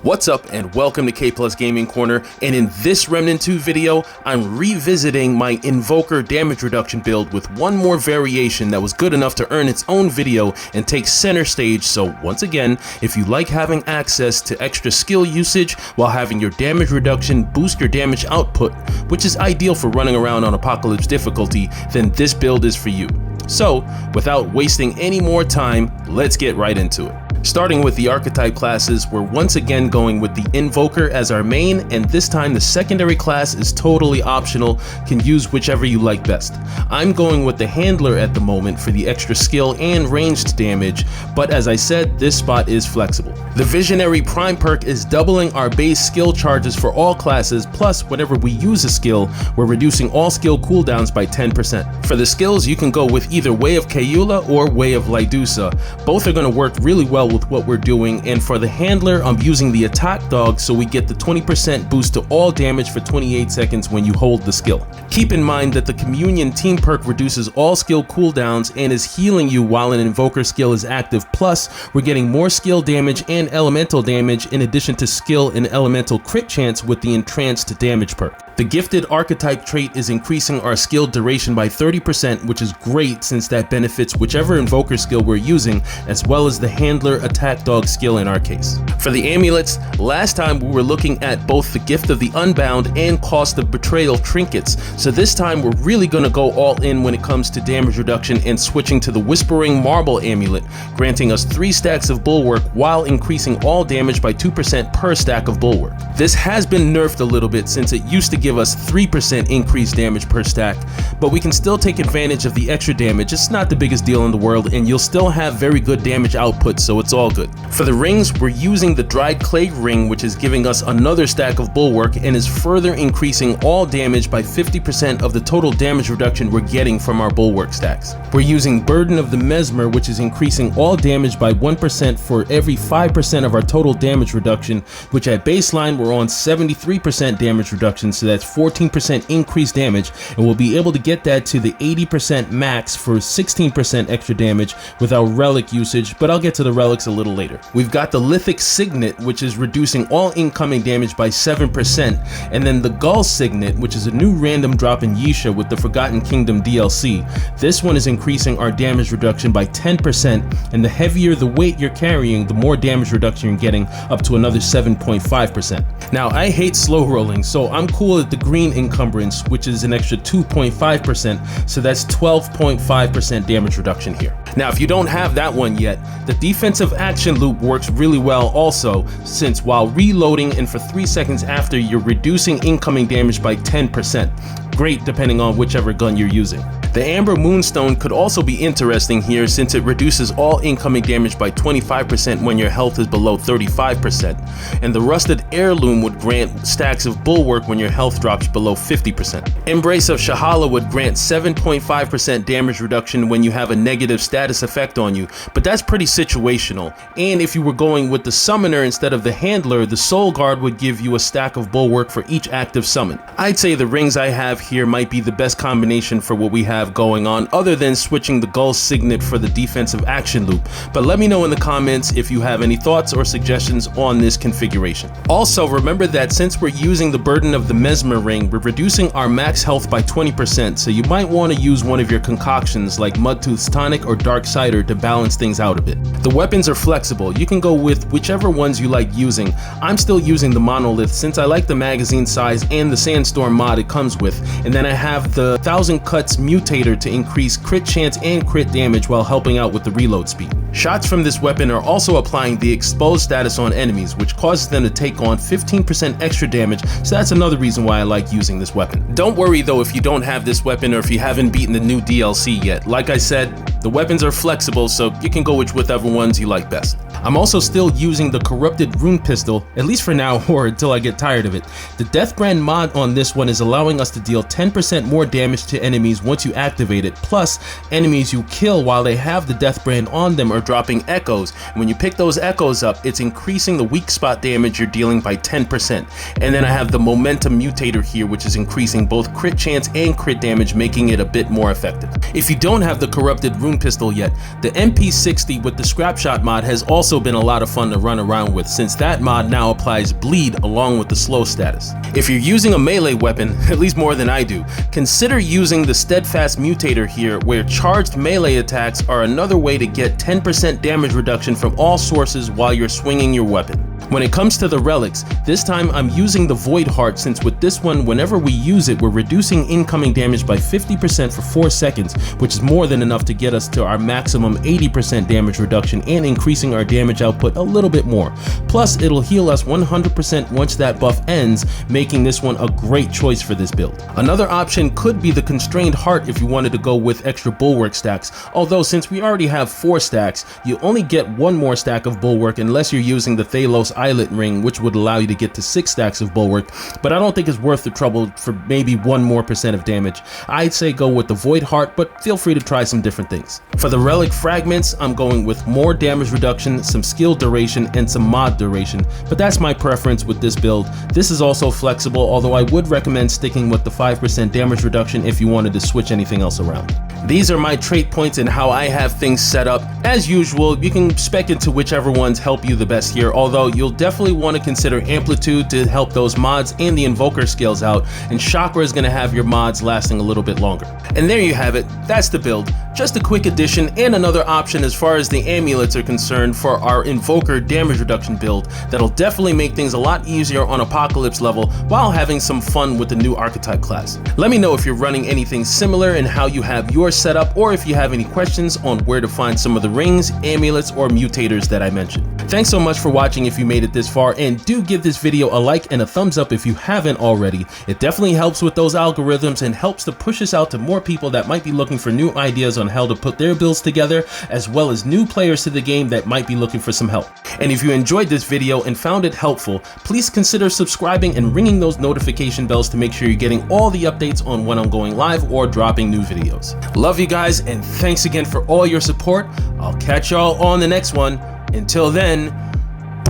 What's up and welcome to KplusGaming Corner, and in this Remnant 2 video, I'm revisiting my Invoker Damage Reduction build with one more variation that was good enough to earn its own video and take center stage. So once again, if you like having access to extra skill usage while having your damage reduction boost your damage output, which is ideal for running around on Apocalypse difficulty, then this build is for you. So without wasting any more time, let's get right into it. Starting with the archetype classes, we're once again going with the Invoker as our main, and this time the secondary class is totally optional, can use whichever you like best. I'm going with the Handler at the moment for the extra skill and ranged damage, but as I said, this spot is flexible. The Visionary Prime perk is doubling our base skill charges for all classes, plus whenever we use a skill, we're reducing all skill cooldowns by 10%. For the skills, you can go with either Way of Kayula or Way of Lydusa. Both are going to work really well with what we're doing, and for the Handler, I'm using the Attack Dog so we get the 20% boost to all damage for 28 seconds when you hold the skill. Keep in mind that the Communion Team perk reduces all skill cooldowns and is healing you while an Invoker skill is active, plus we're getting more skill damage and elemental damage in addition to skill and elemental crit chance with the Entranced damage perk. The Gifted archetype trait is increasing our skill duration by 30%, which is great since that benefits whichever Invoker skill we're using, as well as the Handler Attack Dog skill in our case. For the amulets, last time we were looking at both the Gift of the Unbound and Cost of Betrayal trinkets, so this time we're really going to go all in when it comes to damage reduction and switching to the Whispering Marble amulet, granting us 3 stacks of Bulwark while increasing all damage by 2% per stack of Bulwark. This has been nerfed a little bit since it used to give us 3% increased damage per stack, but we can still take advantage of the extra damage. It's not the biggest deal in the world, and you'll still have very good damage output, so it's all good. For the rings, we're using the Dried Clay ring, which is giving us another stack of Bulwark and is further increasing all damage by 50% of the total damage reduction we're getting from our Bulwark stacks. We're using Burden of the Mesmer, which is increasing all damage by 1% for every 5% of our total damage reduction, which at baseline we're on 73% damage reduction, so that's 14% increased damage, and we'll be able to get that to the 80% max for 16% extra damage without relic usage, but I'll get to the relics a little later. We've got the Lithic Signet, which is reducing all incoming damage by 7%, and then the Gull Signet, which is a new random drop in Yisha with the Forgotten Kingdom DLC. This one is increasing our damage reduction by 10%, and the heavier the weight you're carrying, the more damage reduction you're getting, up to another 7.5%. Now, I hate slow rolling, so I'm cool at the green encumbrance, which is an extra 2.5%, so that's 12.5% damage reduction here. Now, if you don't have that one yet, the defensive action loop works really well also, since while reloading and for 3 seconds after, you're reducing incoming damage by 10%. Great depending on whichever gun you're using. The Amber Moonstone could also be interesting here since it reduces all incoming damage by 25% when your health is below 35%, and the Rusted Heirloom would grant stacks of Bulwark when your health drops below 50%. Embrace of Shahala would grant 7.5% damage reduction when you have a negative status effect on you, but that's pretty situational. And if you were going with the Summoner instead of the Handler, the Soul Guard would give you a stack of Bulwark for each active summon. I'd say the rings I have here might be the best combination for what we have going on, other than switching the Gull Signet for the defensive action loop, but let me know in the comments if you have any thoughts or suggestions on this configuration. Also, remember that since we're using the Burden of the Mesmer ring, we're reducing our max health by 20%, so you might want to use one of your concoctions like Mudtooth's Tonic or Dark Cider to balance things out a bit. The weapons are flexible, you can go with whichever ones you like using. I'm still using the Monolith since I like the magazine size and the Sandstorm mod it comes with, and then I have the 1000 Cuts Mutator to increase crit chance and crit damage while helping out with the reload speed. Shots from this weapon are also applying the exposed status on enemies, which causes them to take on 15% extra damage, so that's another reason why I like using this weapon. Don't worry though if you don't have this weapon or if you haven't beaten the new DLC yet. Like I said, the weapons are flexible, so you can go with whichever ones you like best. I'm also still using the Corrupted Rune Pistol, at least for now or until I get tired of it. The Deathbrand mod on this one is allowing us to deal 10% more damage to enemies once you activate it, plus enemies you kill while they have the Deathbrand on them are dropping echoes. And when you pick those echoes up, it's increasing the weak spot damage you're dealing by 10%. And then I have the momentum mutator here, which is increasing both crit chance and crit damage, making it a bit more effective. If you don't have the corrupted rune pistol yet, the MP60 with the scrap shot mod has also been a lot of fun to run around with, since that mod now applies bleed along with the slow status. If you're using a melee weapon, at least more than I do, consider using the steadfast mutator here, where charged melee attacks are another way to get 10% damage reduction from all sources while you're swinging your weapon. When it comes to the relics, this time I'm using the Void Heart, since with this one, whenever we use it, we're reducing incoming damage by 50% for 4 seconds, which is more than enough to get us to our maximum 80% damage reduction and increasing our damage output a little bit more. Plus, it'll heal us 100% once that buff ends, making this one a great choice for this build. Another option could be the Constrained Heart if you wanted to go with extra bulwark stacks, although since we already have 4 stacks, you only get 1 more stack of bulwark unless you're using the Thalos Islet ring, which would allow you to get to 6 stacks of bulwark, but I don't think it's worth the trouble for maybe 1% more of damage. I'd say go with the Void Heart, but feel free to try some different things. For the relic fragments, I'm going with more damage reduction, some skill duration, and some mod duration, but that's my preference with this build. This is also flexible, although I would recommend sticking with the 5% damage reduction if you wanted to switch anything else around. These are my trait points and how I have things set up. As usual, you can spec into whichever ones help you the best here, although you'll definitely want to consider Amplitude to help those mods and the Invoker skills out, and Chakra is going to have your mods lasting a little bit longer. And there you have it, that's the build. Just a quick addition and another option as far as the amulets are concerned for our Invoker Damage Reduction build that'll definitely make things a lot easier on Apocalypse level while having some fun with the new archetype class. Let me know if you're running anything similar and how you have your setup, or if you have any questions on where to find some of the rings, amulets, or mutators that I mentioned. Thanks so much for watching if you made it this far, and do give this video a like and a thumbs up if you haven't already. It definitely helps with those algorithms and helps to push us out to more people that might be looking for new ideas on how to put their builds together, as well as new players to the game that might be looking for some help. And if you enjoyed this video and found it helpful, please consider subscribing and ringing those notification bells to make sure you're getting all the updates on when I'm going live or dropping new videos. Love you guys, and thanks again for all your support. I'll catch y'all on the next one. Until then,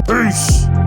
peace!